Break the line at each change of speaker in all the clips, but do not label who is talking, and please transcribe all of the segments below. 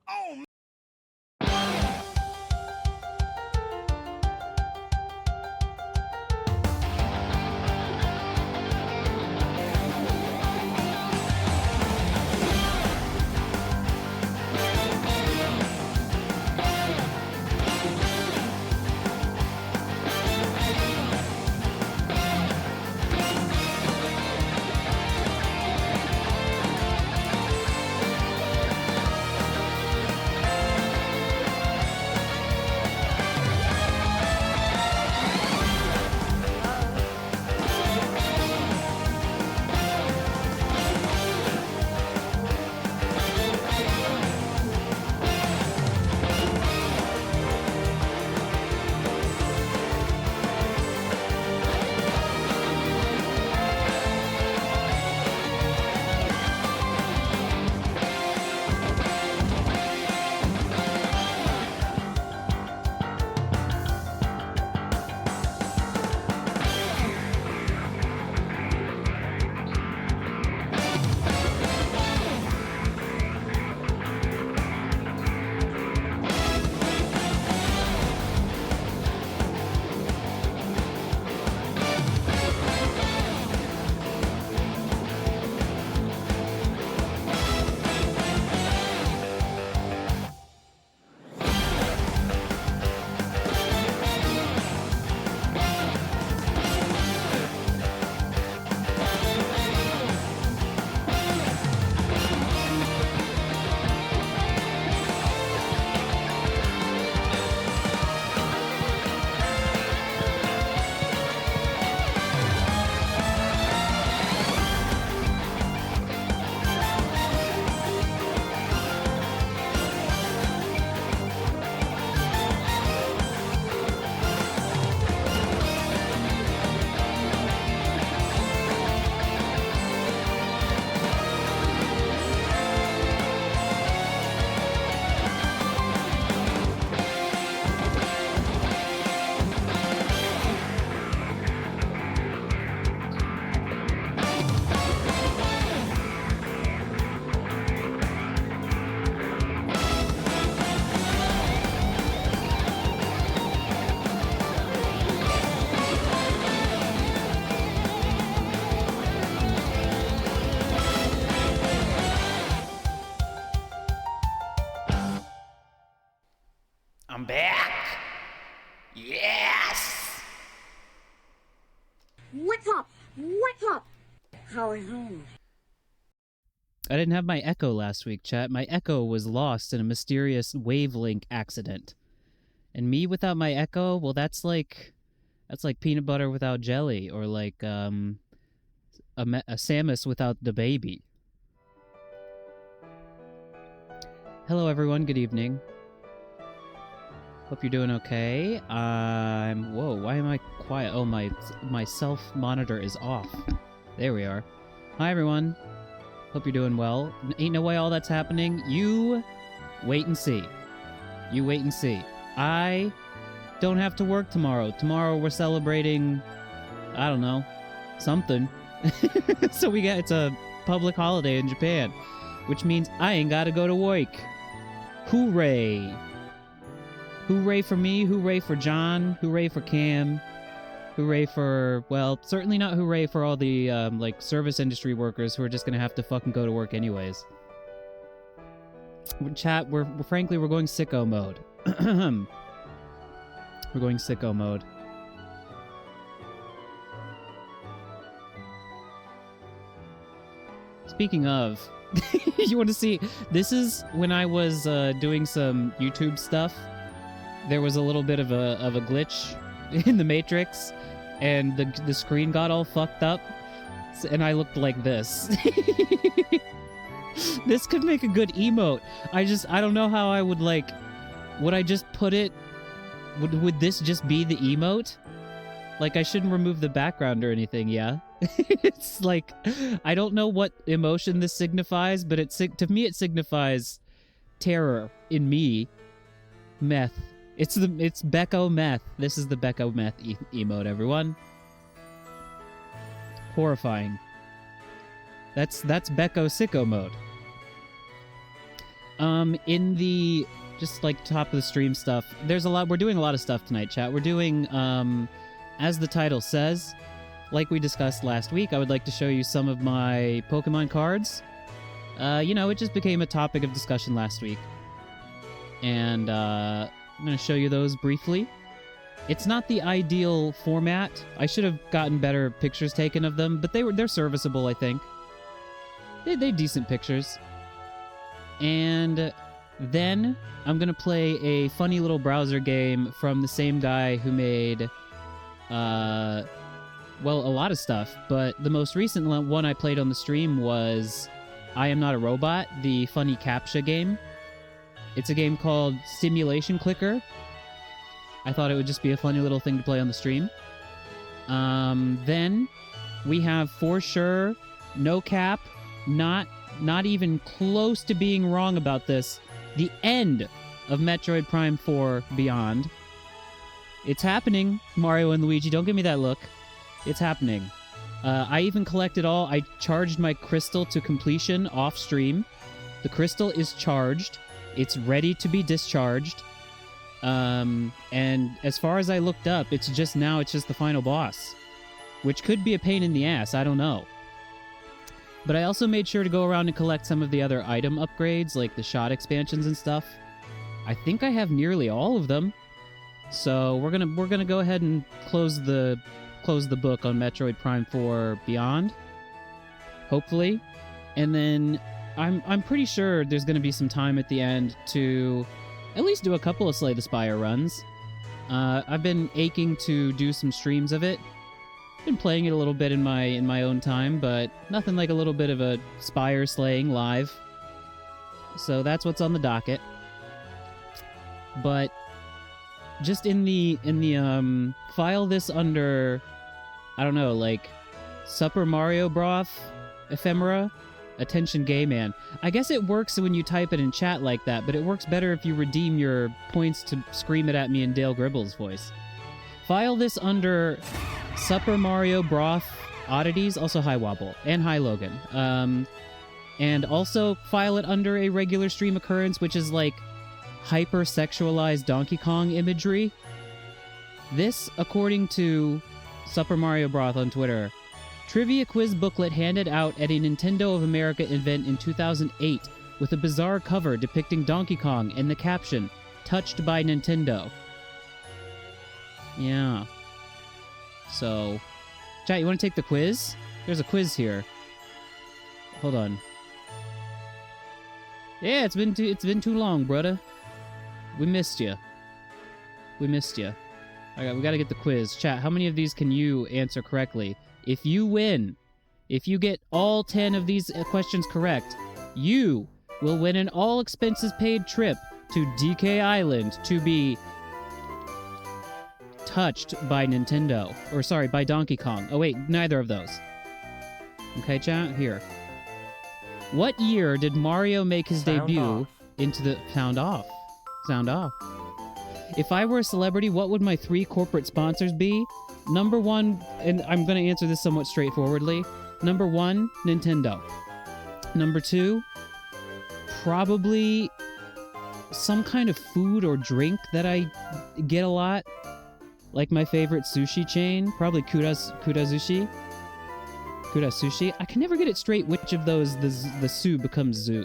Oh, I'm back. Yes.
What's up? What's up? How are you?
I didn't have my Echo last week, chat. My Echo was lost in a mysterious wavelink accident. And me without my Echo, well, that's like peanut butter without jelly, or like a Samus without the baby. Hello, everyone. Good evening. Hope you're doing okay. Whoa, why am I quiet? Oh, my self monitor is off. There we are. Hi, everyone. Hope you're doing well. Ain't no way all that's happening. You wait and see. You wait and see. I don't have to work tomorrow. Tomorrow we're celebrating, I don't know, something. So it's a public holiday in Japan, which means I ain't gotta go to work. Hooray! Hooray for me, hooray for John, hooray for Cam, hooray for, well, certainly not hooray for all the, like, service industry workers who are just gonna have to fucking go to work anyways. Chat, frankly, we're going sicko mode. We're going sicko mode. Speaking of, you want to see, this is when I was doing some YouTube stuff. There was a little bit of a glitch in the Matrix, and the screen got all fucked up, and I looked like this. This could make a good emote. I don't know how I would, like, would I just put it, would this just be the emote? Like, I shouldn't remove the background or anything, yeah? It's like, I don't know what emotion this signifies, but to me it signifies terror in me. Meth. It's Becco Meth. This is the Becco Meth emote, everyone. Horrifying. That's Becco Sicko mode. In the just like top of the stream stuff, there's a lot. We're doing a lot of stuff tonight, chat. We're doing, as the title says, like we discussed last week, I would like to show you some of my Pokemon cards. It just became a topic of discussion last week. And I'm going to show you those briefly. It's not the ideal format. I should have gotten better pictures taken of them, but they're serviceable, I think. They're decent pictures. And then I'm going to play a funny little browser game from the same guy who made, a lot of stuff. But the most recent one I played on the stream was I Am Not a Robot, the funny CAPTCHA game. It's a game called Simulation Clicker. I thought it would just be a funny little thing to play on the stream. Then we have for sure, no cap, not even close to being wrong about this, the end of Metroid Prime 4 Beyond. It's happening, Mario and Luigi. Don't give me that look. It's happening. I even collected all. I charged my crystal to completion off stream. The crystal is charged. It's ready to be discharged. And as far as I looked up, it's just the final boss, which could be a pain in the ass. I don't know. But I also made sure to go around and collect some of the other item upgrades, like the shot expansions and stuff. I think I have nearly all of them. So we're gonna go ahead and close the book on Metroid Prime 4 Beyond, hopefully. And then I'm pretty sure there's gonna be some time at the end to at least do a couple of Slay the Spire runs. I've been aching to do some streams of it. Been playing it a little bit in my own time, but nothing like a little bit of a Spire slaying live. So that's what's on the docket. But just in the file this under, I don't know, like Super Mario Broth ephemera, attention gay man. I guess it works when you type it in chat like that, but it works better if you redeem your points to scream it at me in Dale Gribble's voice. File this under Super Mario Broth oddities, also hi Wobble and hi Logan. And also file it under a regular stream occurrence, which is like hyper-sexualized Donkey Kong imagery. This, according to Super Mario Broth on Twitter, trivia quiz booklet handed out at a Nintendo of America event in 2008 with a bizarre cover depicting Donkey Kong and the caption, "Touched by Nintendo." Yeah. So, chat, you want to take the quiz? There's a quiz here. Hold on. Yeah, it's been too long, brother. We missed you. We missed you. Alright, we gotta get the quiz. Chat, how many of these can you answer correctly? If you win, if you get all 10 of these questions correct, you will win an all-expenses-paid trip to DK Island to be touched by Nintendo. Or, sorry, by Donkey Kong. Oh, wait, neither of those. Okay, chat? Here. What year did Mario make his debut into the... Sound off. Sound off. If I were a celebrity, what would my 3 corporate sponsors be? Number 1, and I'm going to answer this somewhat straightforwardly. Number 1, Nintendo. Number 2, probably some kind of food or drink that I get a lot. Like my favorite sushi chain, probably Kuda Sushi. Kuda Sushi. I can never get it straight which of those the su becomes zu.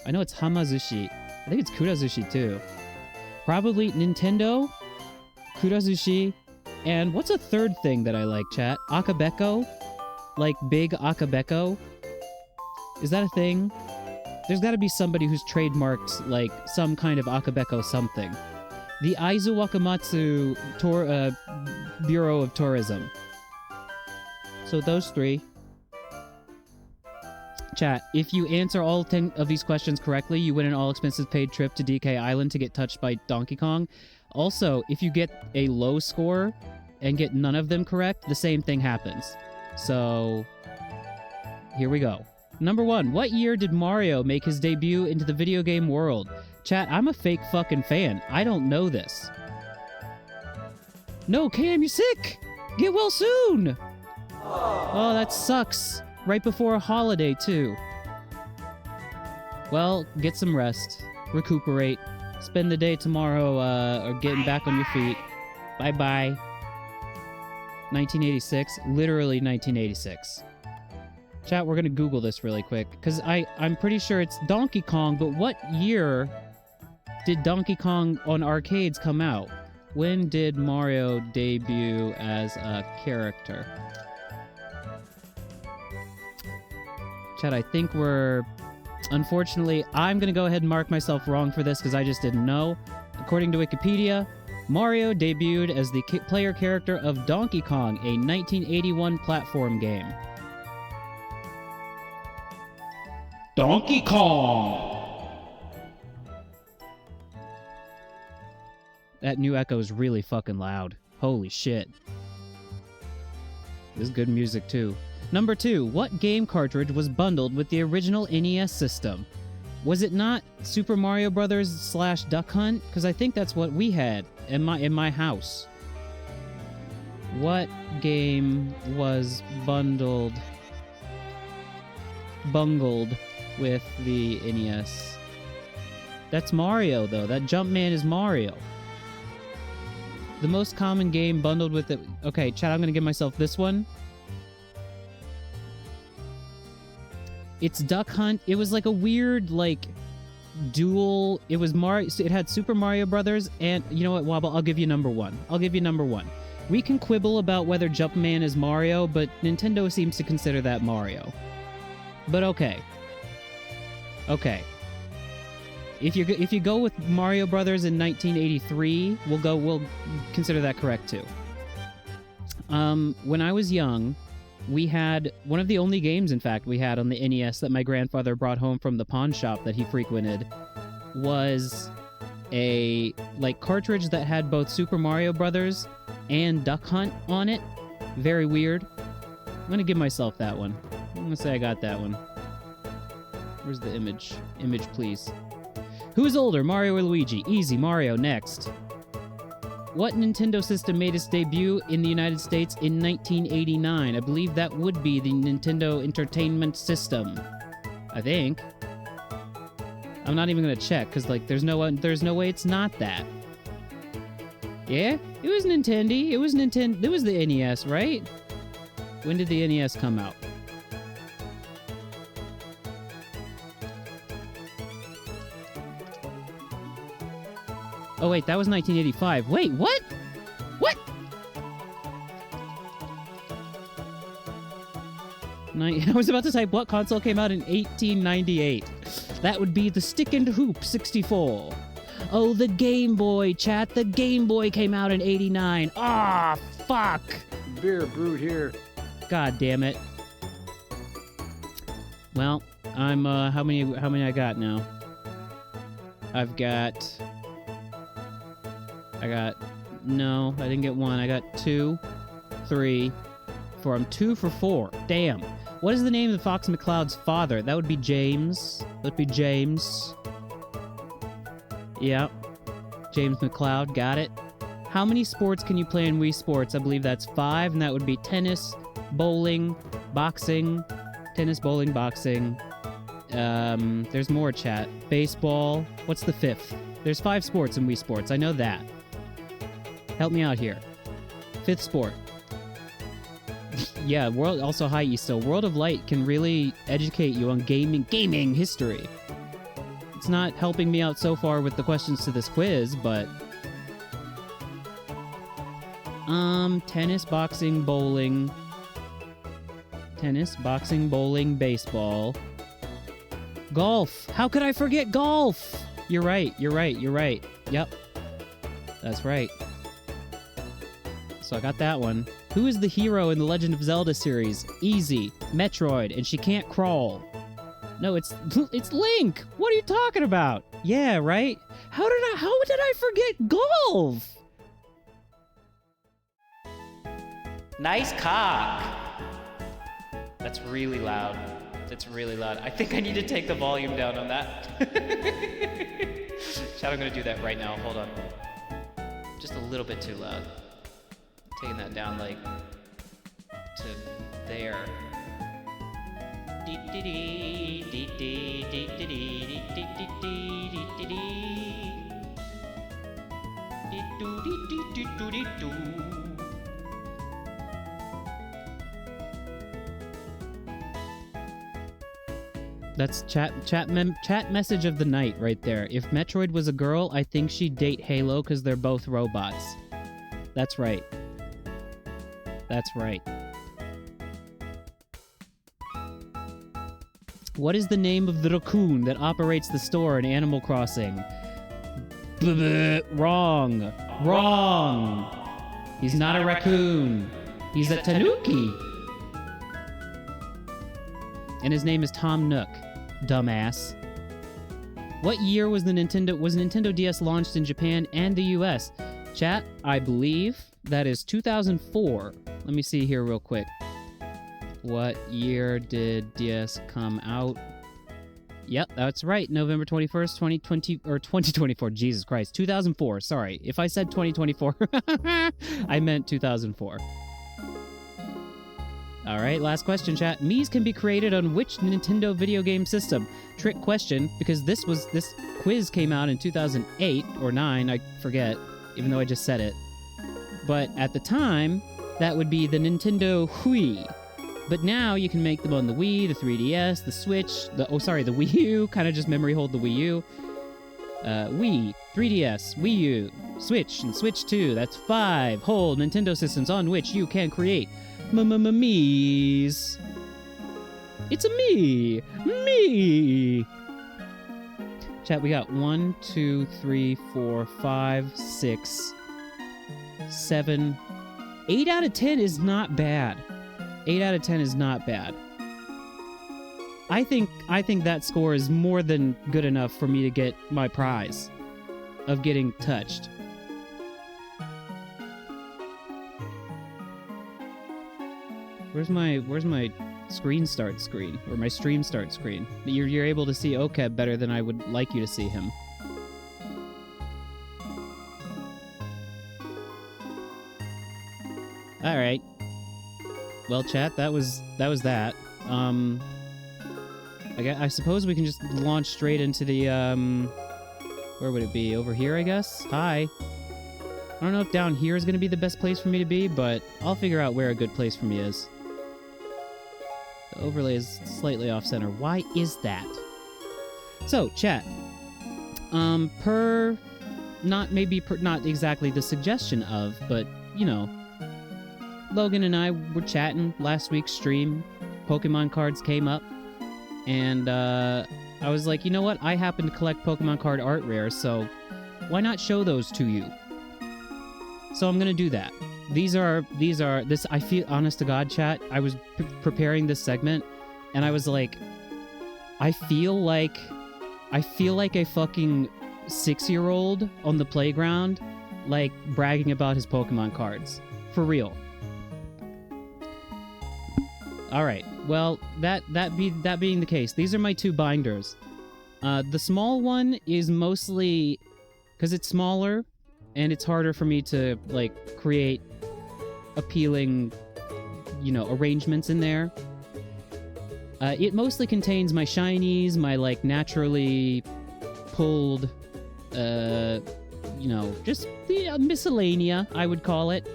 I know it's Hamazushi. I think it's Kuda Sushi too. Probably Nintendo, Kuda Sushi, and what's a third thing that I like, chat? Akabeko? Like big Akabeko? Is that a thing? There's gotta be somebody who's trademarked, like, some kind of Akabeko something. The Aizu Wakamatsu Bureau of Tourism. So those 3. Chat, if you answer all 10 of these questions correctly, you win an all-expenses-paid trip to DK Island to get touched by Donkey Kong. Also, if you get a low score and get none of them correct, the same thing happens. So, here we go. Number 1, what year did Mario make his debut into the video game world? Chat, I'm a fake fucking fan. I don't know this. No, Cam, you're sick! Get well soon! Oh, that sucks. Right before a holiday, too. Well, get some rest. Recuperate. Spend the day tomorrow, or getting back on your feet. Bye-bye. 1986. Literally 1986. Chat, we're gonna Google this really quick, because I'm pretty sure it's Donkey Kong, but what year did Donkey Kong on arcades come out? When did Mario debut as a character? Chat, I think we're... Unfortunately, I'm going to go ahead and mark myself wrong for this because I just didn't know. According to Wikipedia, Mario debuted as the player character of Donkey Kong, a 1981 platform game. Donkey Kong! That new echo is really fucking loud. Holy shit. This is good music, too. Number 2, what game cartridge was bundled with the original NES system? Was it not Super Mario Brothers / Duck Hunt? Because I think that's what we had in my house. What game was bungled with the NES? That's Mario, though. That Jumpman is Mario. The most common game bundled with it... Okay, chat, I'm going to give myself this one. It's Duck Hunt. It was like a weird, like, dual... It was Mario... It had Super Mario Brothers, and... You know what, Wobble? I'll give you number 1. I'll give you number 1. We can quibble about whether Jumpman is Mario, but Nintendo seems to consider that Mario. But okay. Okay. If you go with Mario Brothers in 1983, we'll consider that correct too. When I was young, we had one of the only games, in fact, we had on the NES that my grandfather brought home from the pawn shop that he frequented was a cartridge that had both Super Mario Brothers and Duck Hunt on it. Very weird. I'm gonna give myself that one. I'm gonna say I got that one. Where's the image? Image, please. Who's older, Mario or Luigi? Easy, Mario, next. What Nintendo system made its debut in the United States in 1989? I believe that would be the Nintendo Entertainment System. I think. I'm not even gonna check, because, there's no way it's not that. Yeah? It was Nintendo. It was the NES, right? When did the NES come out? Oh, wait, that was 1985. Wait, what? What? I was about to type what console came out in 1898. That would be the Stick and Hoop 64. Oh, the Game Boy, chat. The Game Boy came out in 89. Ah, fuck.
Beer brewed here.
God damn it. Well, I'm, how many I got now? No, I didn't get 1. I got 2, 3, 4. I'm 2 for 4. Damn. What is the name of Fox McCloud's father? That would be James. Yeah. James McCloud. Got it. How many sports can you play in Wii Sports? I believe that's 5, and that would be tennis, bowling, boxing. Tennis, bowling, boxing. There's more, chat. Baseball. What's the 5th? There's 5 sports in Wii Sports. I know that. Help me out here. 5th sport. Yeah, also hi Isto. World of Light can really educate you on gaming history. It's not helping me out so far with the questions to this quiz, but tennis, boxing, bowling, baseball, golf. How could I forget golf? You're right. Yep. That's right. So I got that one. Who is the hero in the Legend of Zelda series? Easy. Metroid, and she can't crawl. No, it's Link. What are you talking about? Yeah, right? How did I forget golf? Nice cock. That's really loud. I think I need to take the volume down on that. Chat, I'm gonna do that right now. Hold on. Just a little bit too loud. Taking that down, to there. That's chat message of the night right there. If Metroid was a girl, I think she'd date Halo because they're both robots. That's right. That's right. What is the name of the raccoon that operates the store in Animal Crossing? Wrong. Wrong. He's not a raccoon. He's a tanuki. And his name is Tom Nook. Dumbass. What year was Nintendo DS launched in Japan and the US? Chat, I believe that is 2004. Let me see here real quick. What year did DS come out? Yep, that's right. November 21st, 2020 or 2024. Jesus Christ. 2004. Sorry. If I said 2024, I meant 2004. All right, last question, chat. Miis can be created on which Nintendo video game system? Trick question, because this quiz came out in 2008 or 9, I forget, even though I just said it. But at the time, that would be the Nintendo Wii. But now you can make them on the Wii, the 3DS, the Switch, the Wii U, kind of just memory hold the Wii U. Wii, 3DS, Wii U, Switch, and Switch 2. That's 5 whole Nintendo systems on which you can create Miis. It's a me. Chat, we got 1, 2, 3, 4, 5, 6, 7. 8 out of 10 is not bad. 8 out of 10 is not bad. I think that score is more than good enough for me to get my prize of getting touched. Where's my screen start screen, or my stream start screen? You're able to see Okeb better than I would like you to see him. All right. Well, chat, that was that. I suppose we can just launch straight into the where would it be? Over here, I guess. Hi. I don't know if down here is going to be the best place for me to be, but I'll figure out where a good place for me is. The overlay is slightly off-center. Why is that? So, chat. Not exactly the suggestion of, but, you know, Logan and I were chatting last week's stream. Pokemon cards came up, and I was like, you know what? I happen to collect Pokemon card art rares, so why not show those to you? So I'm gonna do that. I feel, honest to God, chat, I was preparing this segment, and I was like, I feel like a fucking 6-year-old on the playground, like, bragging about his Pokemon cards. For real. Alright, well, that being the case, these are my 2 binders. The small one is mostly, because it's smaller, and it's harder for me to, like, create appealing, you know, arrangements in there. It mostly contains my shinies, my, like, naturally pulled, you know, just the miscellanea, I would call it.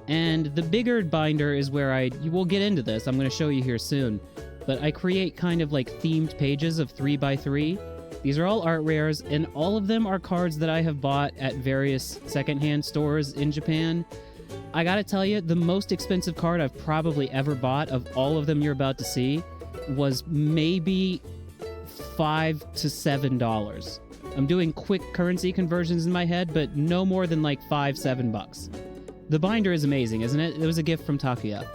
And the bigger binder is where we'll get into this, I'm going to show you here soon. But I create kind of, like, themed pages of 3x3. These are all art rares, and all of them are cards that I have bought at various secondhand stores in Japan. I gotta tell you, the most expensive card I've probably ever bought of all of them you're about to see was maybe $5 to $7. I'm doing quick currency conversions in my head, but no more than like $5-7. The binder is amazing, isn't it? It was a gift from Takuya.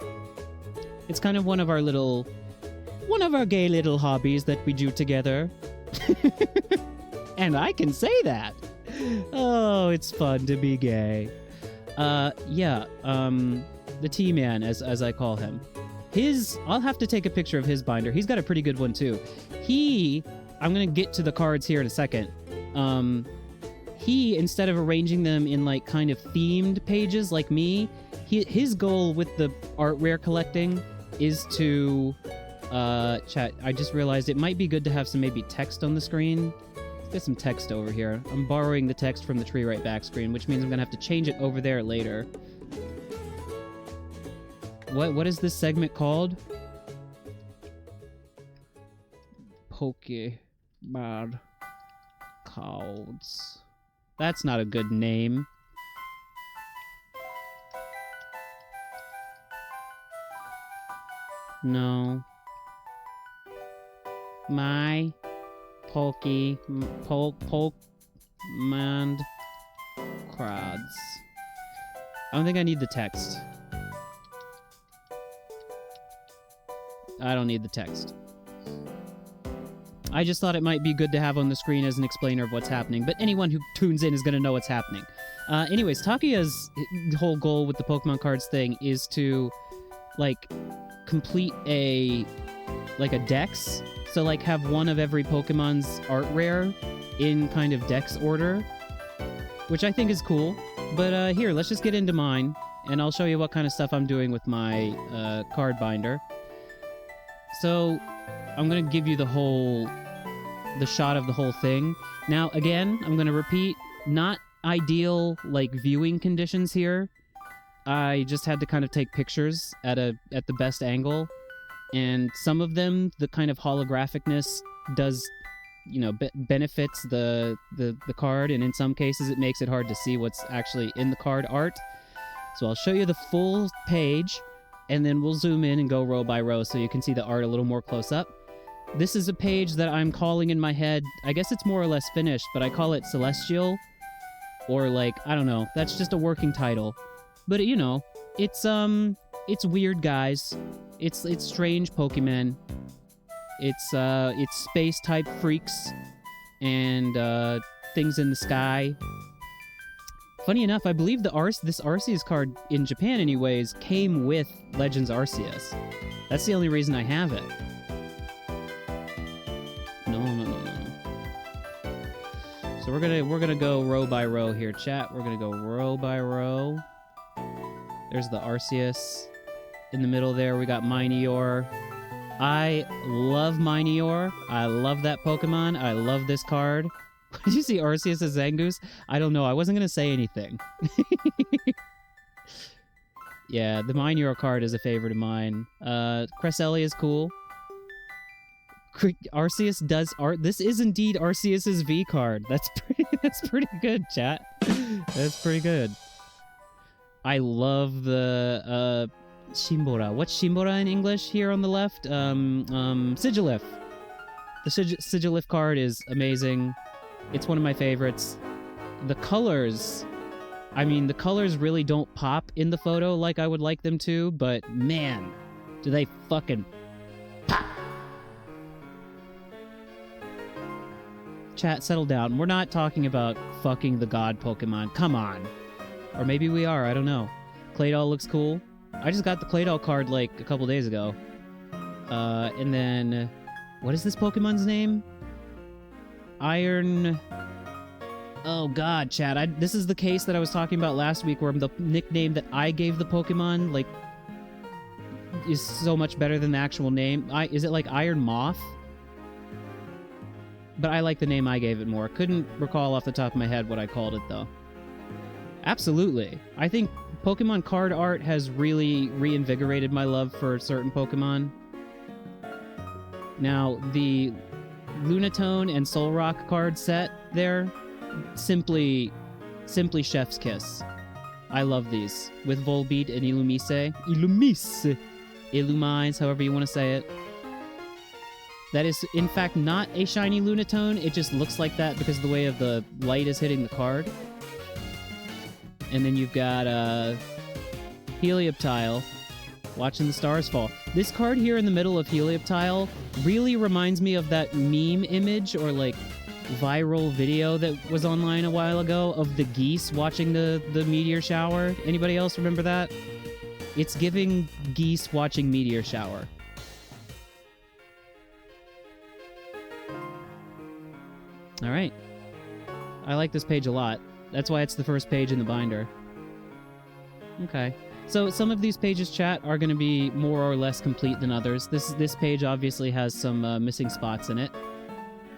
It's kind of one of our gay little hobbies that we do together. And I can say that. Oh, it's fun to be gay. The T-Man, as I call him. I'll have to take a picture of his binder. He's got a pretty good one, too. I'm gonna get to the cards here in a second. Instead of arranging them in, like, kind of themed pages like me, his goal with the art rare collecting is to Chat, I just realized it might be good to have some maybe text on the screen. Let's get some text over here. I'm borrowing the text from the tree right back screen, which means I'm gonna have to change it over there later. What is this segment called? Pokemon Cards. That's not a good name. No. My Pokemon Cards. I don't think I need the text. I don't need the text. I just thought it might be good to have on the screen as an explainer of what's happening, but anyone who tunes in is going to know what's happening. Anyways, Takuya's whole goal with the Pokemon cards thing is to, like, complete a dex. So, like, have one of every Pokemon's art rare in kind of dex order, which I think is cool. But here, let's just get into mine, and I'll show you what kind of stuff I'm doing with my card binder. So, I'm going to give you the shot of the whole thing. Now, again, I'm going to repeat, not ideal, like, viewing conditions here. I just had to kind of take pictures at the best angle, and some of them, the kind of holographicness does, you know, benefits the card, and in some cases it makes it hard to see what's actually in the card art. So I'll show you the full page, and then we'll zoom in and go row by row so you can see the art a little more close up. This is a page that I'm calling in my head, I guess it's more or less finished, but I call it Celestial, or like, I don't know, that's just a working title. But, you know, it's weird guys. It's strange Pokemon. It's space-type freaks and things in the sky. Funny enough, I believe this Arceus card, in Japan anyways, came with Legends Arceus. That's the only reason I have it. No. So we're gonna go row by row here, chat. We're gonna go row by row. There's the Arceus. In the middle there, we got Mineor. I love Mineor. I love that Pokemon. I love this card. Did you see Arceus as Zangoose? I don't know. I wasn't going to say anything. Yeah, the Mineor card is a favorite of mine. Cresselia is cool. Arceus does art. This is indeed Arceus's V card. That's pretty good, chat. That's pretty good. I love the Shimbora. What's Shimbora in English here on the left? Sigilif. The Sigilif card is amazing. It's one of my favorites. The colors, I mean, the colors really don't pop in the photo like I would like them to, but man, do they fucking pop. Chat, settle down. We're not talking about fucking the god Pokemon. Come on. Or maybe we are, I don't know. Claydol looks cool. I just got the Claydol card like a couple days ago. And then, what is this Pokemon's name? Iron... Oh god, chat. This is the case that I was talking about last week where the nickname that I gave the Pokemon, like, is so much better than the actual name. Is it like Iron Moth? But I like the name I gave it more. Couldn't recall off the top of my head what I called it, though. Absolutely. I think Pokemon card art has really reinvigorated my love for certain Pokemon. Now, the Lunatone and Solrock card set there, simply chef's kiss. I love these. With Volbeat and Illumise. Illumise, however you want to say it. That is, in fact, not a shiny Lunatone. It just looks like that because of the way of the light is hitting the card. And then you've got Helioptile, watching the stars fall. This card here in the middle of Helioptile really reminds me of that meme image or like viral video that was online a while ago of the geese watching the meteor shower. Anybody else remember that? It's giving geese watching meteor shower. All right. I like this page a lot. That's why it's the first page in the binder. Okay. So some of these pages, chat, are going to be more or less complete than others. This page obviously has some missing spots in it,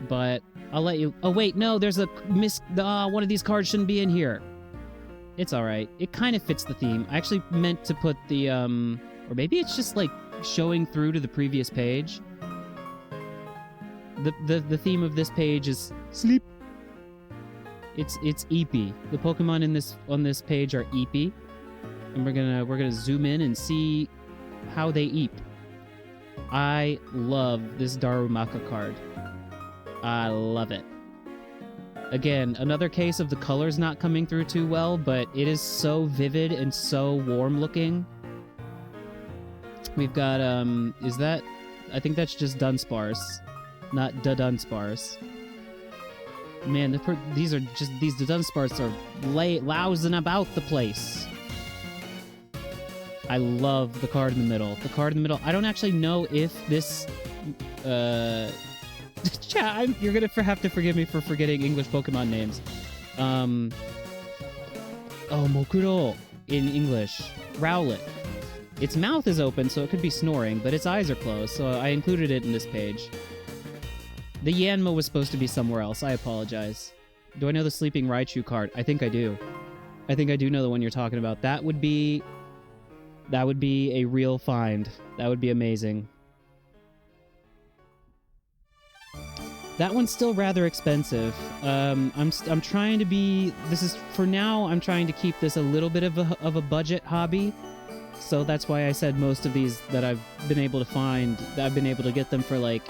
but I'll let you... Oh, wait, no, there's a one of these cards shouldn't be in here. It's all right. It kind of fits the theme. I actually meant to put the, or maybe it's just, like, showing through to the previous page. The theme of this page is sleep. It's Eepy. The Pokemon on this page are Eepy. And we're gonna zoom in and see how they eep. I love this Darumaka card. I love it. Again, another case of the colors not coming through too well, but it is so vivid and so warm looking. We've got is that? I think that's just Dunsparce, not Dunsparce. Man, these Dunsparce are lousing about the place. I love the card in the middle. The card in the middle. I don't actually know if this... Chat, you're gonna have to forgive me for forgetting English Pokemon names. Oh, Mokuro in English. Rowlet. Its mouth is open, so it could be snoring, but its eyes are closed, so I included it in this page. The Yanma was supposed to be somewhere else. I apologize. Do I know the Sleeping Raichu card? I think I do. I think I do know the one you're talking about. That would be a real find. That would be amazing. That one's still rather expensive. I'm trying to be... This is... For now, I'm trying to keep this a little bit of a budget hobby. So that's why I said most of these that I've been able to find, that I've been able to get them for, like...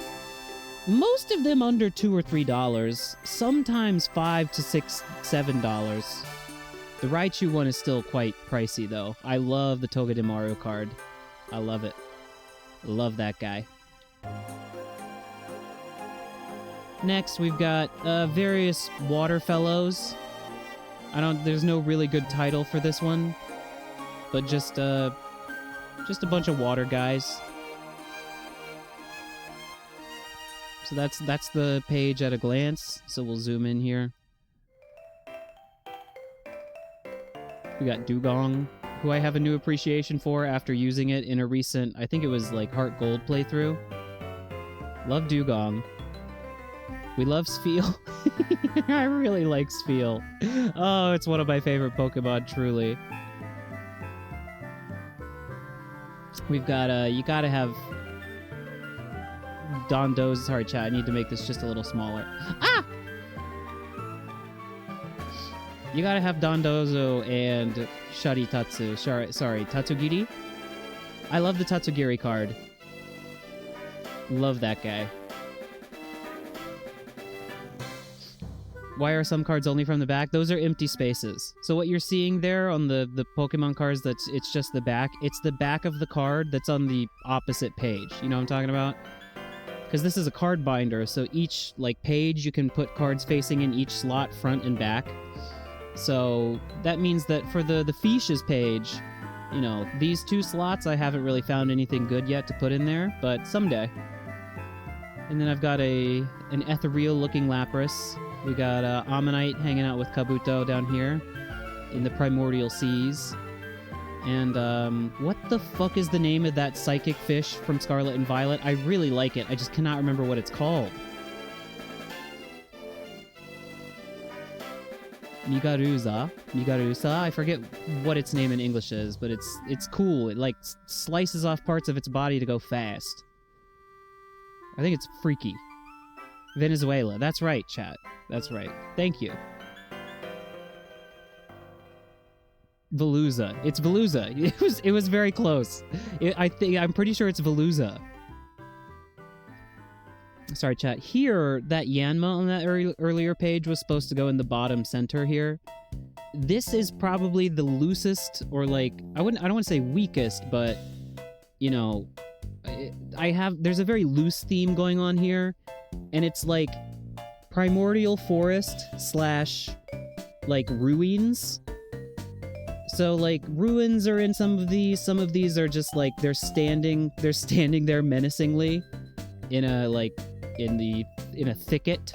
Most of them under $2 or $3. Sometimes $5 to $6, $7. The Raichu one is still quite pricey, though. I love the Togedemaru card. I love it. Love that guy. Next, we've got various water fellows. There's no really good title for this one, but just a bunch of water guys. So that's the page at a glance. So we'll zoom in here. We got Dugong, who I have a new appreciation for after using it in a recent, I think it was like Heart Gold playthrough. Love Dugong. We love Spheal. I really like Spheal. Oh, it's one of my favorite Pokemon, truly. We've got, you gotta have Dondozo. Sorry, chat, I need to make this just a little smaller. Ah! You gotta have Dondozo and Sharitatsu. Sorry, Tatsugiri. I love the Tatsugiri card. Love that guy. Why are some cards only from the back? Those are empty spaces. So what you're seeing there on the Pokemon cards, it's just the back. It's the back of the card that's on the opposite page. You know what I'm talking about? Because this is a card binder, so each page you can put cards facing in each slot, front and back. So that means that for the Fishes page, you know, these two slots, I haven't really found anything good yet to put in there, but someday. And then I've got an ethereal-looking Lapras. We got Ammonite hanging out with Kabuto down here in the Primordial Seas. And what the fuck is the name of that psychic fish from Scarlet and Violet? I really like it. I just cannot remember what it's called. Migarusa. I forget what its name in English is, but it's cool. It slices off parts of its body to go fast. I think it's freaky. Venezuela. That's right, chat. That's right. Thank you. Veluza. It's Veluza. It was very close. I'm pretty sure it's Veluza. Sorry, chat. Here, that Yanma on that earlier page was supposed to go in the bottom center here. This is probably the loosest, or I don't want to say weakest, but you know, there's a very loose theme going on here, and it's like primordial forest / ruins. So ruins are in some of these are just they're standing there menacingly in a thicket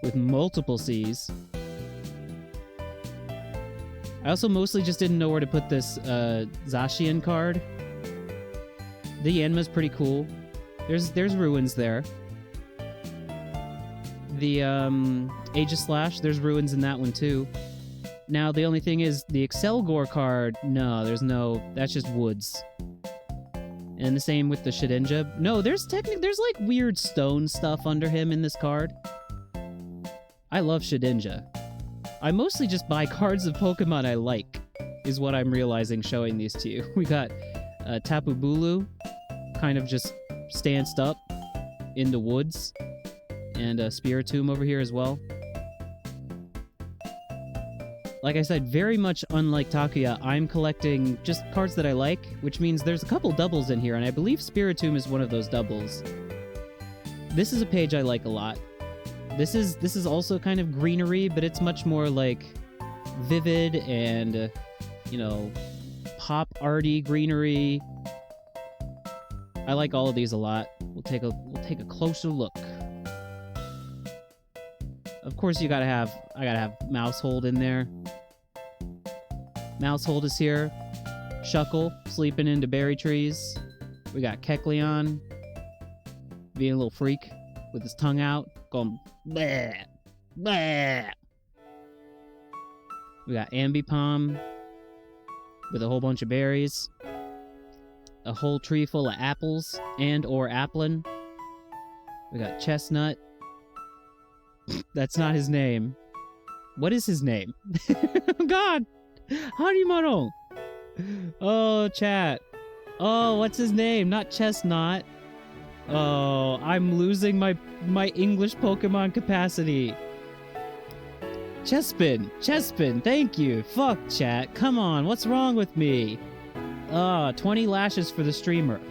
with multiple C's. I also mostly just didn't know where to put this Zacian card. The Yanma's pretty cool. There's ruins there. The Aegislash, there's ruins in that one too. Now the only thing is the Excelgor card, no, that's just woods. And the same with the Shedinja. No, there's like weird stone stuff under him in this card. I love Shedinja. I mostly just buy cards of Pokemon I like, is what I'm realizing showing these to you. We got Tapu Bulu, kind of just stanced up in the woods. And Spiritomb over here as well. Like I said, very much unlike Takuya, I'm collecting just cards that I like, which means there's a couple doubles in here, and I believe Spiritomb is one of those doubles. This is a page I like a lot. This is also kind of greenery, but it's much more like vivid and, you know, pop arty greenery. I like all of these a lot. We'll take a closer look. Of course, I gotta have Mousehold in there. Mousehold is here. Shuckle, sleeping into berry trees. We got Kecleon, being a little freak with his tongue out, going bleh, bleh. We got Ambipom with a whole bunch of berries. A whole tree full of apples and/or applin. We got Chestnut. That's not his name. What is his name? God! Harimaro! Oh, chat. Oh, what's his name? Not Chestnut. Oh, I'm losing my English Pokemon capacity. Chespin, thank you. Fuck, chat. Come on, what's wrong with me? 20 lashes for the streamer.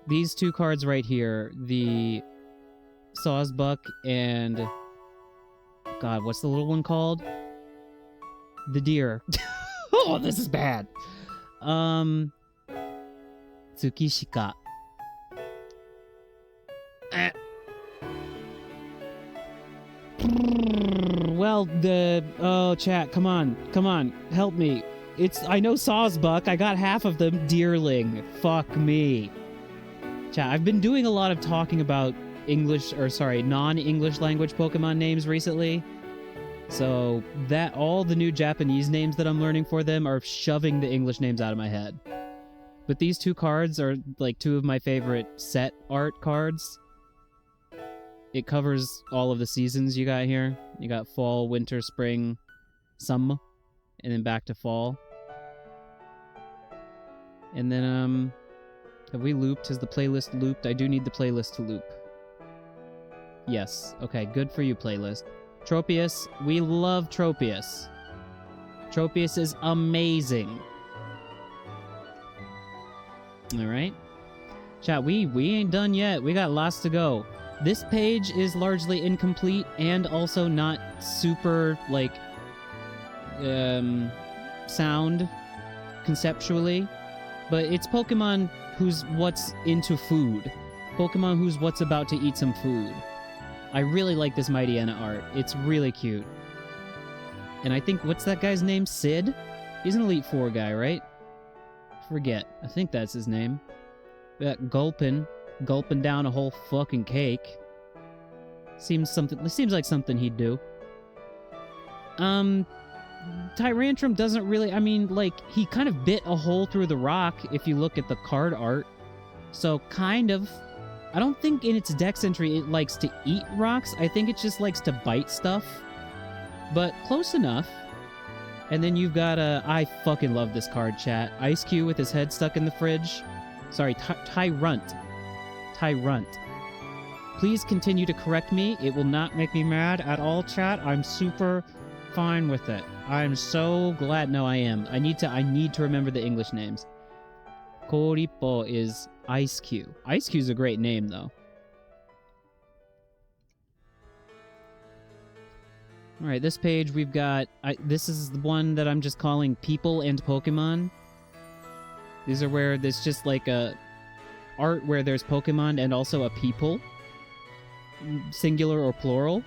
These two cards right here, the Sawsbuck and... God, what's the little one called? The deer. Oh, this is bad. Tsukishika. Well, oh, chat, come on, help me. I know Sawsbuck, I got half of them. Deerling. Fuck me. Chat, I've been doing a lot of talking about non-English language Pokemon names recently. So, all the new Japanese names that I'm learning for them are shoving the English names out of my head. But these two cards are, like, two of my favorite set art cards. It covers all of the seasons you got here. You got fall, winter, spring, summer, and then back to fall. And then, have we looped? Has the playlist looped? I do need the playlist to loop. Yes. Okay, good for you, playlist. Tropius. We love Tropius. Tropius is amazing. Alright. Chat, we ain't done yet. We got lots to go. This page is largely incomplete and also not super, like, sound conceptually. But it's Pokemon who's what's into food. Pokemon who's what's about to eat some food. I really like this Mightyena art. It's really cute. And I think, what's that guy's name? Sid? He's an Elite Four guy, right? Forget. I think that's his name. That gulping down a whole fucking cake. Seems like something he'd do. Tyrantrum doesn't really, I mean, like, he kind of bit a hole through the rock if you look at the card art. So, kind of. I don't think in its dex entry it likes to eat rocks. I think it just likes to bite stuff. But close enough. And then you've got I fucking love this card, chat. Ice Cube with his head stuck in the fridge. Sorry, Tyrunt. Please continue to correct me. It will not make me mad at all, chat. I'm super fine with it. I'm so glad. No, I am. I need to remember the English names. Koripo is Ice Cube. Ice Cube's a great name, though. All right, this page we've got... this is the one that I'm just calling People and Pokemon. These are where there's just like a art where there's Pokemon and also a people. Singular or plural.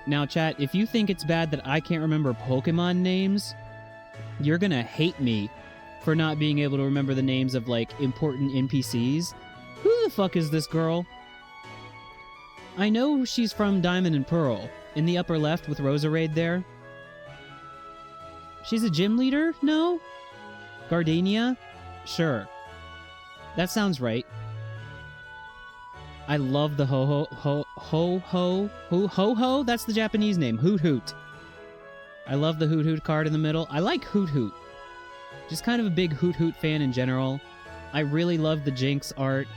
Now, chat, if you think it's bad that I can't remember Pokemon names, you're gonna hate me for not being able to remember the names of, like, important NPCs. Who the fuck is this girl? I know she's from Diamond and Pearl. In the upper left with Roserade there. She's a gym leader? No? Gardenia? Sure. That sounds right. I love the Ho-Ho. That's the Japanese name. Hoot Hoot. I love the Hoot Hoot card in the middle. I like Hoot Hoot. Just kind of a big Hoot Hoot fan in general. I really love the Jinx art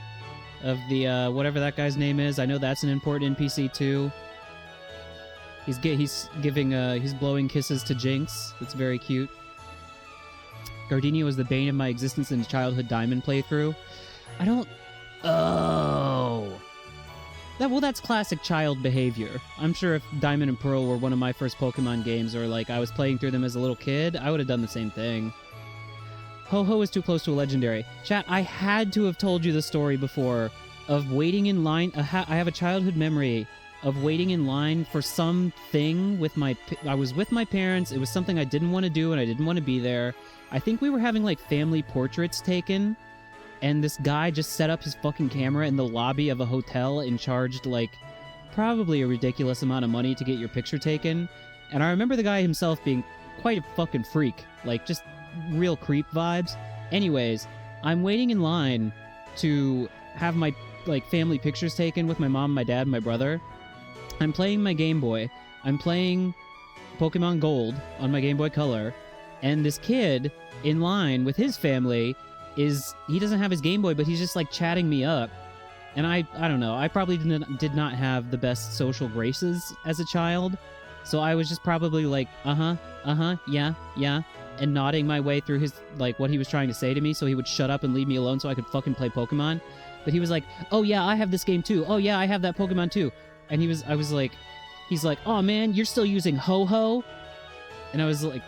of the, whatever that guy's name is. I know that's an important NPC too. He's blowing kisses to Jinx. That's very cute. Gardenia was the bane of my existence in the childhood Diamond playthrough. I don't... Oh... That's classic child behavior. I'm sure if Diamond and Pearl were one of my first Pokemon games, or like I was playing through them as a little kid, I would have done the same thing. Ho-Ho is too close to a legendary. Chat, I had to have told you the story before of waiting in line. I have a childhood memory of waiting in line for something with I was with my parents. It was something I didn't want to do and I didn't want to be there. I think we were having like family portraits taken, and this guy just set up his fucking camera in the lobby of a hotel and charged like probably a ridiculous amount of money to get your picture taken. And I remember the guy himself being quite a fucking freak, like just real creep vibes. Anyways, I'm waiting in line to have my like family pictures taken with my mom, my dad, and my brother. I'm playing my Game Boy. I'm playing Pokemon Gold on my Game Boy Color, and this kid in line with his family he doesn't have his Game Boy, but he's just like chatting me up. And I don't know, I probably did not have the best social graces as a child, so I was just probably like, yeah, and nodding my way through his, like, what he was trying to say to me, so he would shut up and leave me alone so I could fucking play Pokemon. But he was like, oh yeah, I have this game too. Oh yeah, I have that Pokemon too. And he's like, oh man, you're still using Ho-Ho? And I was like,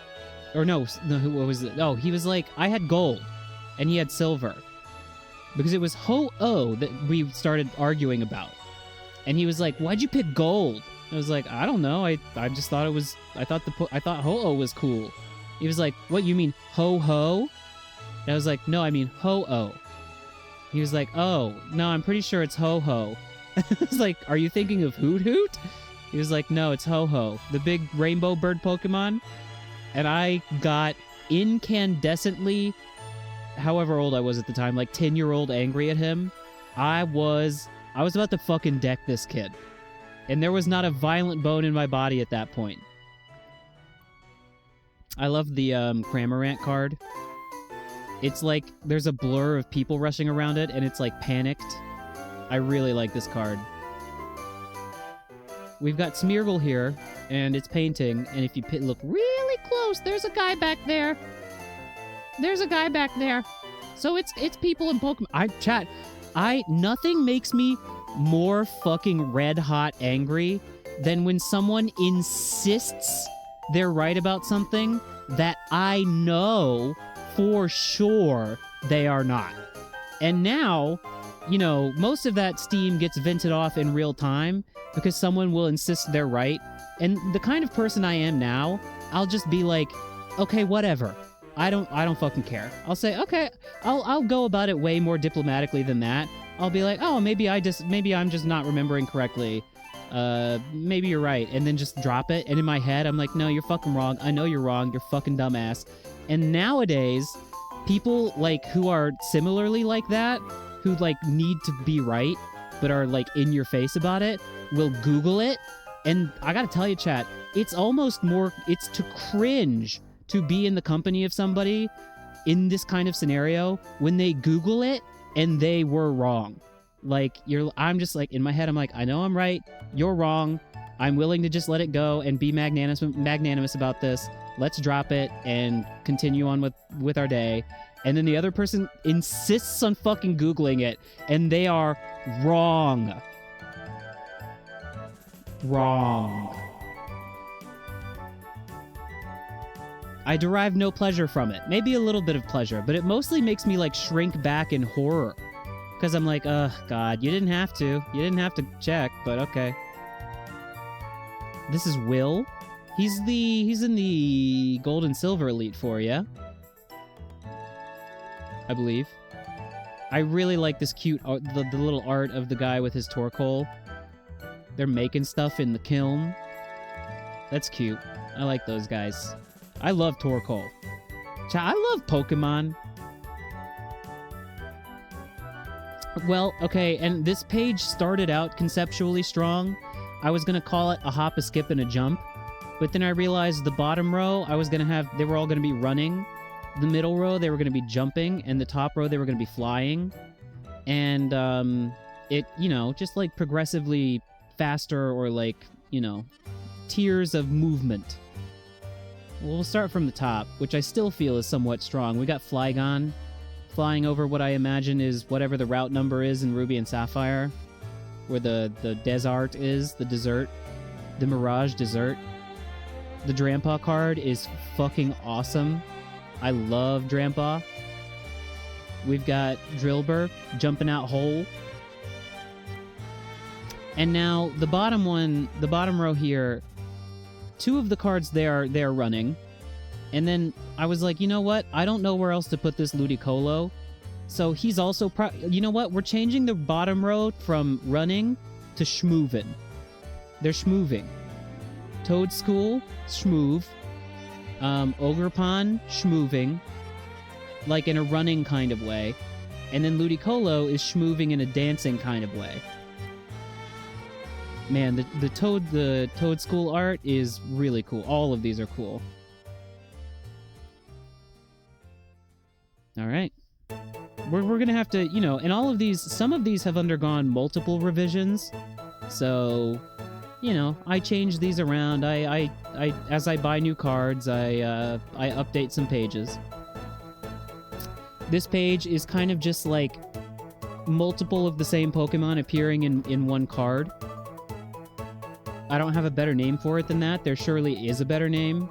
no, what was it? Oh, he was like, I had gold, and he had silver. Because it was Ho-Oh that we started arguing about. And he was like, why'd you pick gold? I was like, I don't know, I just thought I thought Ho-Oh was cool. He was like, what, you mean Ho-Ho? And I was like, no, I mean Ho-Oh. He was like, oh, no, I'm pretty sure it's Ho-Ho. I was like, are you thinking of Hoot Hoot? He was like, no, it's Ho-Ho, the big rainbow bird Pokemon. And I got incandescently, however old I was at the time, like 10-year-old angry at him. I was about to fucking deck this kid. And there was not a violent bone in my body at that point. I love the Cramorant card. It's like there's a blur of people rushing around it, and it's like panicked. I really like this card. We've got Smeargle here, and it's painting, and if you look really close, there's a guy back there. There's a guy back there. So it's people and Pokemon. Nothing makes me more fucking red hot angry than when someone insists they're right about something that I know for sure they are not. And now, you know, most of that steam gets vented off in real time because someone will insist they're right. And the kind of person I am now, I'll just be like, okay, whatever. I don't fucking care. I'll say, okay, I'll go about it way more diplomatically than that. I'll be like, oh, maybe I'm just not remembering correctly. Maybe you're right. And then just drop it. And in my head, I'm like, no, you're fucking wrong. I know you're wrong. You're fucking dumbass. And nowadays, people like who are similarly like that, who like need to be right, but are like in your face about it, will Google it. And I gotta tell you, chat, it's to cringe to be in the company of somebody in this kind of scenario when they Google it and they were wrong. Like, I'm just like, in my head, I'm like, I know I'm right, you're wrong, I'm willing to just let it go and be magnanimous about this. Let's drop it and continue on with our day. And then the other person insists on fucking Googling it, and they are Wrong. Wrong. I derive no pleasure from it. Maybe a little bit of pleasure, but it mostly makes me, like, shrink back in horror. Because I'm like, ugh, God, you didn't have to. You didn't have to check, but okay. This is Will. He's in the Gold and Silver Elite Four, yeah? I believe. I really like this cute, the little art of the guy with his Torkoal. They're making stuff in the kiln. That's cute. I like those guys. I love Torkoal. I love Pokemon. Well, okay, and this page started out conceptually strong. I was going to call it a hop, a skip, and a jump. But then I realized the bottom row, they were all going to be running. The middle row, they were going to be jumping. And the top row, they were going to be flying. And, it, just like progressively faster or like, tiers of movement. Well, we'll start from the top, which I still feel is somewhat strong. We got Flygon flying over what I imagine is whatever the route number is in Ruby and Sapphire, where the desert is, the desert, the Mirage Desert. The Drampa card is fucking awesome. I love Drampa. We've got Drillbur jumping out hole. And now the bottom row here, two of the cards they're running. And then I was like, you know what? I don't know where else to put this Ludicolo. So he's also... you know what? We're changing the bottom row from running to schmoovin'. They're schmooving. Toadstool, schmoove. Ogerpon, schmooving. Like in a running kind of way. And then Ludicolo is schmooving in a dancing kind of way. Man, the Toadstool art is really cool. All of these are cool. All right. We're going to have to, and all of these, some of these have undergone multiple revisions. So, I change these around. I as I buy new cards, I update some pages. This page is kind of just like multiple of the same Pokemon appearing in one card. I don't have a better name for it than that. There surely is a better name.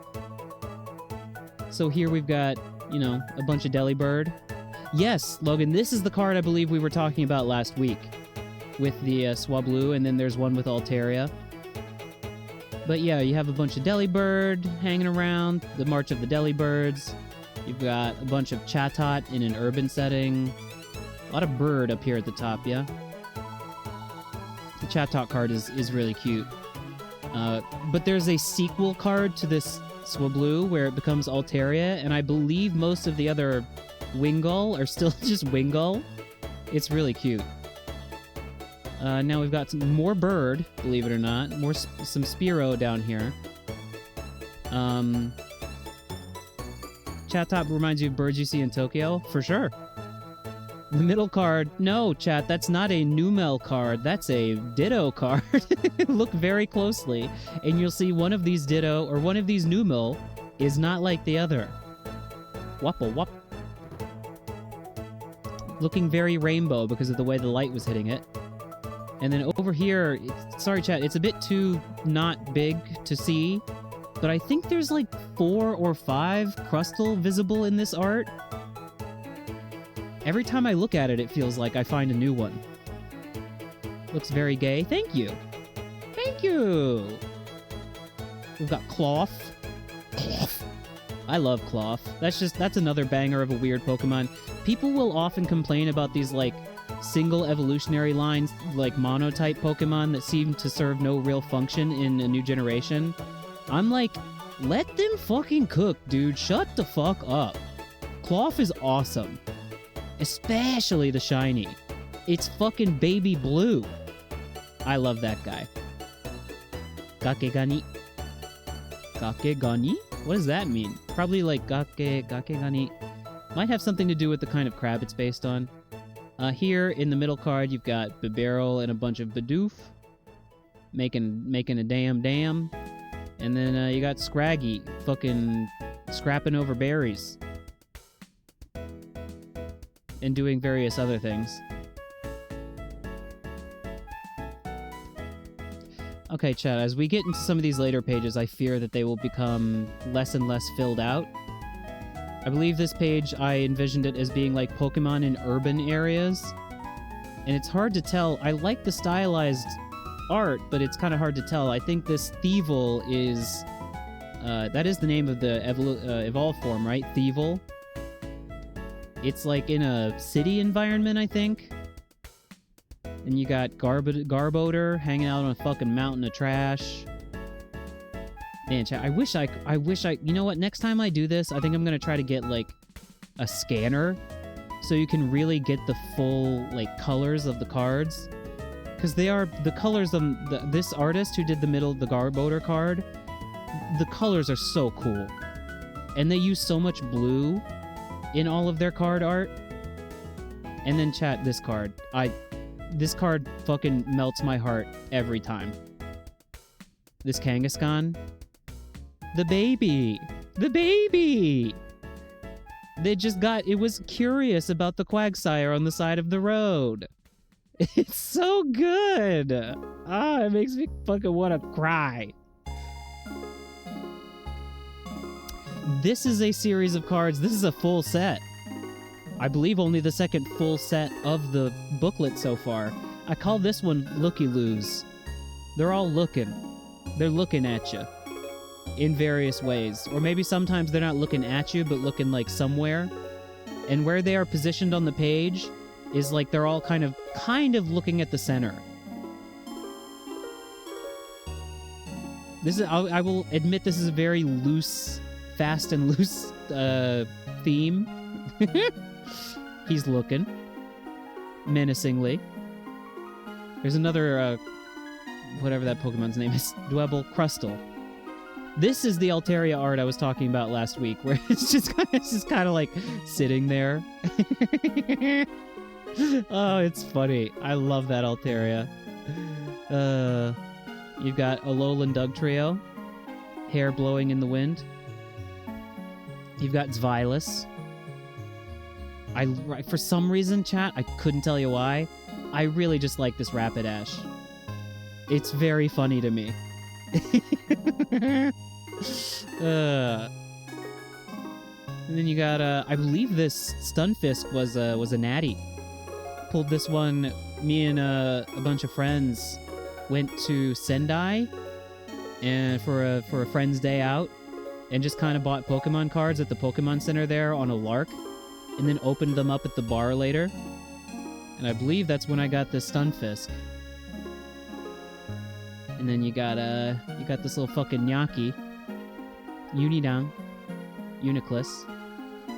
So here we've got, a bunch of Delibird. Yes, Logan, this is the card I believe we were talking about last week with the Swablu, and then there's one with Altaria. But yeah, you have a bunch of Delibird hanging around, the March of the Delibirds. You've got a bunch of Chatot in an urban setting. A lot of bird up here at the top, yeah? The Chatot card is really cute. But there's a sequel card to this Swablu where it becomes Altaria, and I believe most of the other Wingull are still just Wingull. It's really cute. Now we've got some more bird, believe it or not. Some Spearow down here. Chatot reminds you of birds you see in Tokyo? For sure. The middle card, no, chat, that's not a Numel card. That's a Ditto card. Look very closely, and you'll see one of these Ditto, or one of these Numel, is not like the other. Wappa wap. Looking very rainbow because of the way the light was hitting it. And then over here, sorry chat, it's a bit too not big to see, but I think there's like 4 or 5 Crustle visible in this art. Every time I look at it, it feels like I find a new one. Looks very gay. Thank you. Thank you. We've got Cloth. Cloth. I love Cloth. That's another banger of a weird Pokemon. People will often complain about these, like, single evolutionary lines, like monotype Pokemon that seem to serve no real function in a new generation. I'm like, let them fucking cook, dude. Shut the fuck up. Cloth is awesome. Especially the shiny. It's fucking baby blue. I love that guy. Gakegani. Gakegani? What does that mean? Probably like Gakegani. Might have something to do with the kind of crab it's based on. Here in the middle card, you've got Bibarel and a bunch of Bidoof. Making a damn. And then you got Scraggy fucking scrapping over berries. And doing various other things. Okay, chat, as we get into some of these later pages, I fear that they will become less and less filled out. I believe this page, I envisioned it as being like Pokemon in urban areas. And it's hard to tell. I like the stylized art, but it's kind of hard to tell. I think this Thievul is... that is the name of the evolved form, right? Thievul. It's like in a city environment, I think. And you got Garbodor hanging out on a fucking mountain of trash. Man, chat, I wish I... You know what? Next time I do this, I think I'm going to try to get, like, a scanner so you can really get the full, like, colors of the cards. Because they are... The colors of... this artist who did the Garbodor card, the colors are so cool. And they use so much blue in all of their card art. And then, chat, this card. This card fucking melts my heart every time. This Kangaskhan. The baby! The baby! They just got... It was curious about the Quagsire on the side of the road. It's so good! It makes me fucking want to cry. This is a series of cards. This is a full set. I believe only the second full set of the booklet so far. I call this one Looky-Loos. They're all looking. They're looking at you. In various ways. Or maybe sometimes they're not looking at you, but looking, like, somewhere. And where they are positioned on the page is, like, they're all kind of looking at the center. This is... I will admit this is a very loose... Fast and loose, theme. He's looking. Menacingly. There's another, whatever that Pokemon's name is. Dwebble Crustle. This is the Altaria art I was talking about last week, where it's just kind of like sitting there. Oh, it's funny. I love that Altaria. You've got Alolan Dugtrio. Hair blowing in the wind. You've got Zweilous. For some reason, chat, I couldn't tell you why, I really just like this Rapidash. It's very funny to me. And then you got, I believe this Stunfisk was a natty. Pulled this one, me and a bunch of friends went to Sendai and for a friend's day out, and just kind of bought Pokemon cards at the Pokemon Center there on a lark, and then opened them up at the bar later. And I believe that's when I got this Stunfisk. And then you got this little fucking Nyaki. Unidang. Uniclus.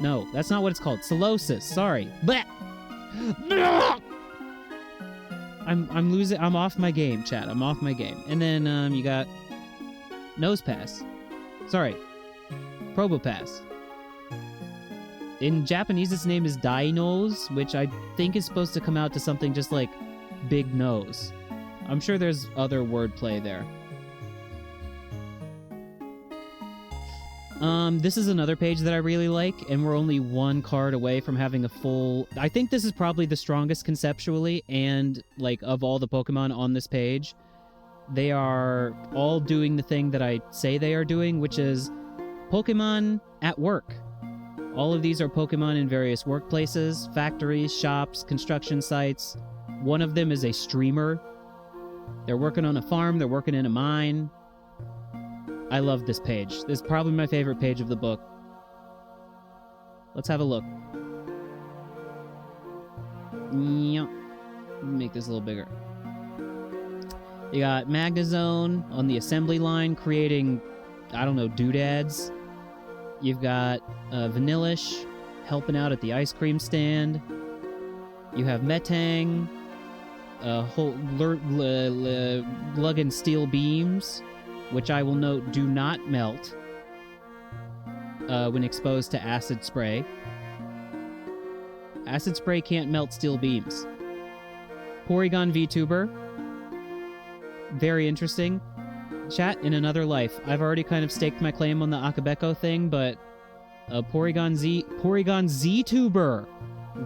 No, that's not what it's called. Solosis, sorry. Blech! I'm losing... I'm off my game, chat. I'm off my game. And then, you got... Nosepass. Sorry. Probopass. In Japanese, its name is Dainose, which I think is supposed to come out to something just like big nose. I'm sure there's other wordplay there. This is another page that I really like, and we're only one card away from having a full... I think this is probably the strongest conceptually, and, like, of all the Pokemon on this page. They are all doing the thing that I say they are doing, which is Pokemon at work. All of these are Pokemon in various workplaces, factories, shops, construction sites. One of them is a streamer. They're working on a farm, they're working in a mine. I love this page. This is probably my favorite page of the book. Let's have a look. Yep. Make this a little bigger. You got Magnezone on the assembly line creating, I don't know, doodads. You've got Vanillish helping out at the ice cream stand. You have Metang lugging steel beams, which I will note do not melt when exposed to acid spray. Acid spray can't melt steel beams. Porygon VTuber. Very interesting. Chat, in another life, I've already kind of staked my claim on the Akabeko thing, but Porygon ZTuber.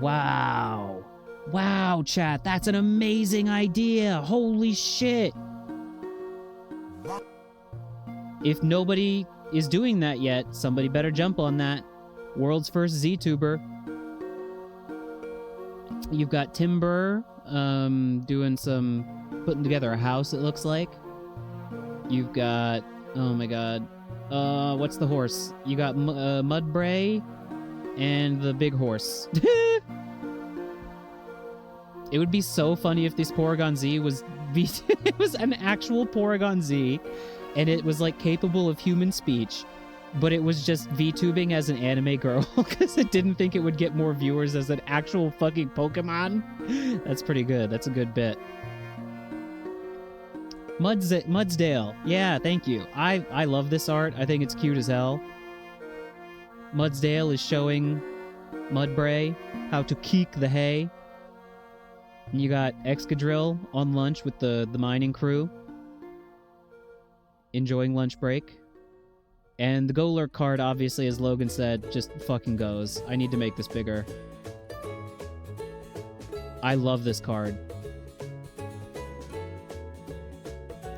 Wow. Wow, chat, that's an amazing idea. Holy shit. if nobody is doing that yet, somebody better jump on that. World's first Z-tuber. You've got Timber doing putting together a house, it looks like. You've got, oh my god, what's the horse? You got Mudbray and the big horse. It would be so funny if this Porygon Z was it was an actual Porygon Z, and it was like capable of human speech, but it was just VTubing as an anime girl because it didn't think it would get more viewers as an actual fucking Pokemon. That's pretty good. That's a good bit. Mudsdale. Yeah, thank you. I love this art. I think it's cute as hell. Mudsdale is showing Mudbray how to keek the hay. And you got Excadrill on lunch with the mining crew. Enjoying lunch break. And the Golurk card, obviously, as Logan said, just fucking goes. I need to make this bigger. I love this card.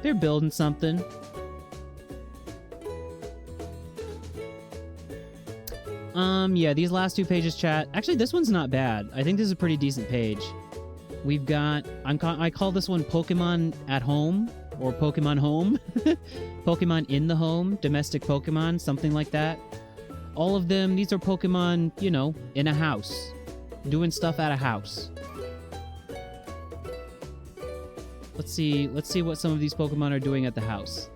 They're building something. Yeah, these last two pages, chat. Actually, this one's not bad. I think this is a pretty decent page. We've got... I call this one Pokemon at Home, or Pokemon Home. Pokemon in the home, domestic Pokemon, something like that. All of them, these are Pokemon, you know, in a house. Doing stuff at a house. Let's see what some of these Pokemon are doing at the house.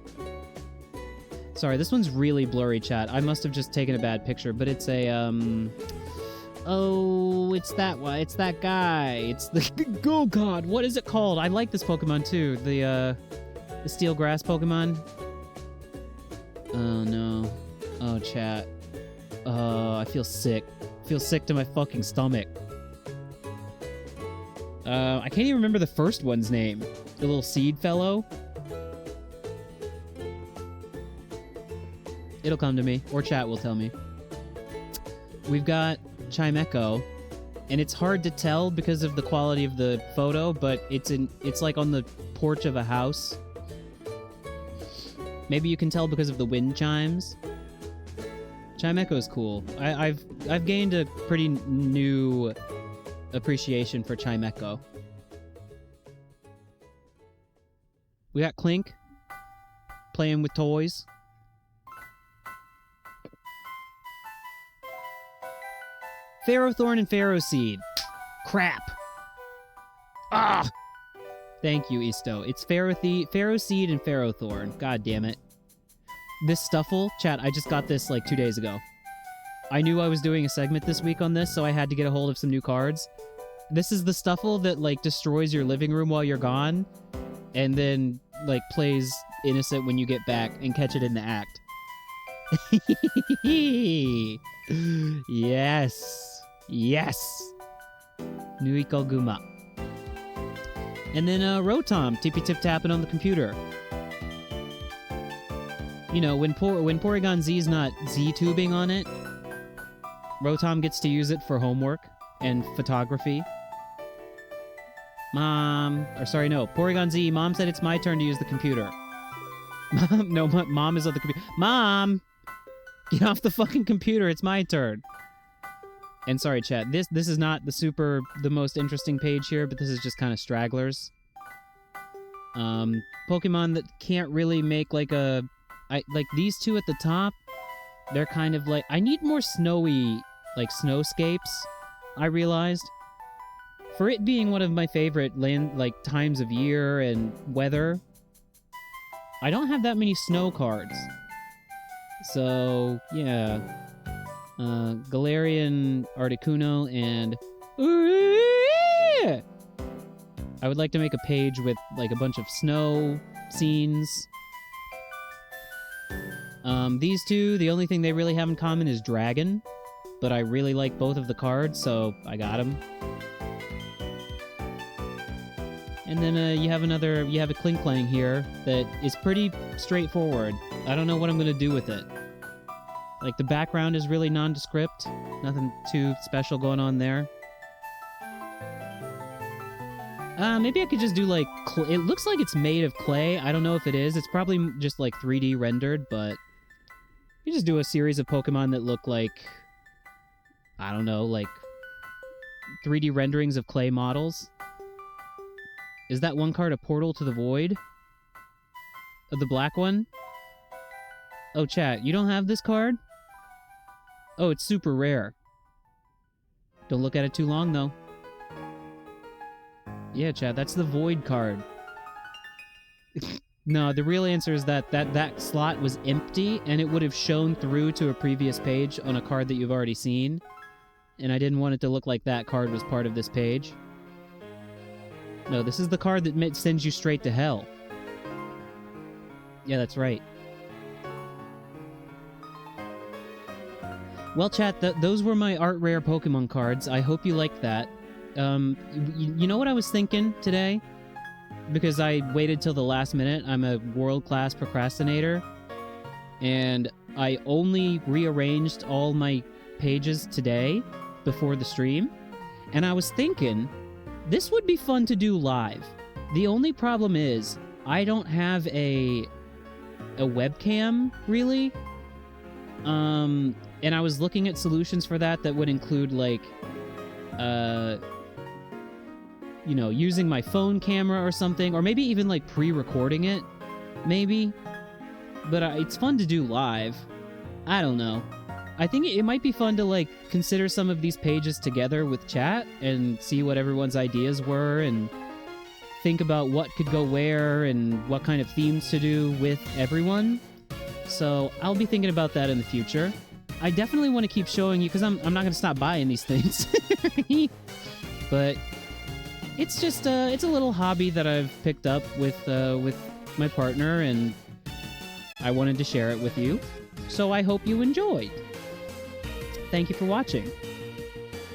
Sorry, this one's really blurry, chat. I must have just taken a bad picture, but it's a, oh, it's that one. It's that guy. It's the... Oh, God. What is it called? I like this Pokemon, too. The Steel Grass Pokemon. Oh, no. Oh, chat. I feel sick. I feel sick to my fucking stomach. I can't even remember the first one's name. The little seed fellow. It'll come to me, or chat will tell me. We've got Chimecho, and it's hard to tell because of the quality of the photo, but it's like on the porch of a house. Maybe you can tell because of the wind chimes. Chimecho's cool. I've gained a pretty new appreciation for Chimecho. We got Clink playing with toys. Ferrothorn and Ferroseed. Crap. Ah! Thank you, Isto. It's Ferroseed and Ferrothorn. God damn it. This Stuffle, chat, I just got this like 2 days ago. I knew I was doing a segment this week on this, so I had to get a hold of some new cards. This is the Stuffle that like destroys your living room while you're gone, and then like plays innocent when you get back and catch it in the act. Yes. Yes! Nuiko Guma. And then Rotom, tippy-tip-tapping on the computer. You know, when Porygon Z's not Z-tubing on it, Rotom gets to use it for homework and photography. Porygon Z, Mom said it's my turn to use the computer. Mom is on the computer. Mom! Get off the fucking computer, it's my turn. And sorry, chat, this is not the most interesting page here, but this is just kind of stragglers. Pokemon that can't really make like like these two at the top, they're kind of like, I need more snowy, like snowscapes, I realized. For it being one of my favorite times of year and weather, I don't have that many snow cards. So, yeah. Galarian, Articuno, and... I would like to make a page with, like, a bunch of snow scenes. These two, the only thing they really have in common is Dragon, but I really like both of the cards, so I got them. And then you have a Klinklang here that is pretty straightforward. I don't know what I'm going to do with it. Like, the background is really nondescript. Nothing too special going on there. Maybe I could just do, like, it looks like it's made of clay. I don't know if it is. It's probably just, like, 3D rendered, but you just do a series of Pokemon that look like, I don't know, like 3D renderings of clay models. Is that one card a Portal to the Void? The black one? Oh, chat, you don't have this card? Oh, it's super rare. Don't look at it too long, though. Yeah, chat, that's the Void card. No, the real answer is that slot was empty, and it would have shown through to a previous page on a card that you've already seen. And I didn't want it to look like that card was part of this page. No, this is the card that sends you straight to hell. Yeah, that's right. Well, chat, those were my Art Rare Pokémon cards. I hope you liked that. You know what I was thinking today? Because I waited till the last minute. I'm a world-class procrastinator. And I only rearranged all my pages today before the stream. And I was thinking, this would be fun to do live. The only problem is, I don't have a webcam, really. And I was looking at solutions for that would include, like, you know, using my phone camera or something, or maybe even, like, pre-recording it, maybe. But it's fun to do live. I don't know. I think it might be fun to, like, consider some of these pages together with chat and see what everyone's ideas were and think about what could go where and what kind of themes to do with everyone. So I'll be thinking about that in the future. I definitely want to keep showing you, because I'm not going to stop buying these things. But it's just it's a little hobby that I've picked up with my partner, and I wanted to share it with you. So I hope you enjoyed. Thank you for watching.